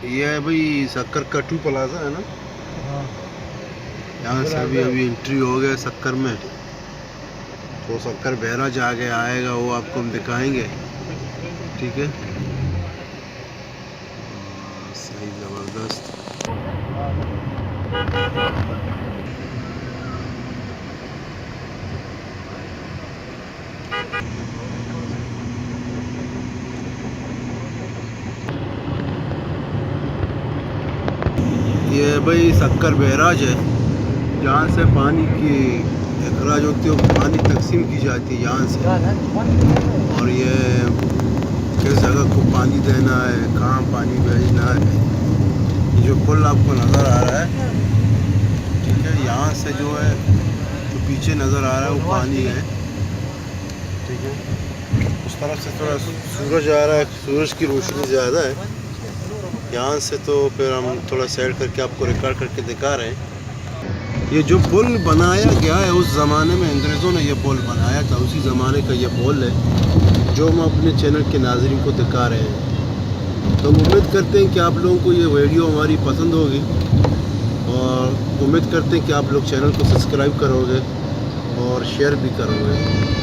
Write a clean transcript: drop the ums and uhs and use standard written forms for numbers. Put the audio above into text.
ये है भाई सक्कर कटू प्लाजा है ना। हाँ। यहाँ से अभी एंट्री हो गया सक्कर में। तो सक्कर बैराज आगे आएगा, वो आपको हम दिखाएंगे। ठीक है, सही ज़बरदस्त। ये भाई सक्कर बैराज है, जहाँ से पानी की अखराज होती है, पानी तकसीम की जाती है यहाँ से। और ये किस जगह को पानी देना है, कहाँ पानी भेजना है, ये जो पुल आपको नज़र आ रहा है, ठीक है, यहाँ से जो है जो पीछे नज़र आ रहा है वो पानी है। ठीक है, उस तरफ से थोड़ा सूरज आ रहा है, सूरज की रोशनी ज़्यादा है यहाँ से। तो फिर हम थोड़ा साइड करके आपको रिकॉर्ड करके दिखा रहे हैं। ये जो पुल बनाया गया है, उस ज़माने में अंग्रेज़ों ने ये पुल बनाया था, उसी ज़माने का ये पुल है जो हम अपने चैनल के नाज़रीन को दिखा रहे हैं। तो हम उम्मीद करते हैं कि आप लोगों को ये वीडियो हमारी पसंद होगी, और उम्मीद करते हैं कि आप लोग चैनल को सब्सक्राइब करोगे और शेयर भी करोगे।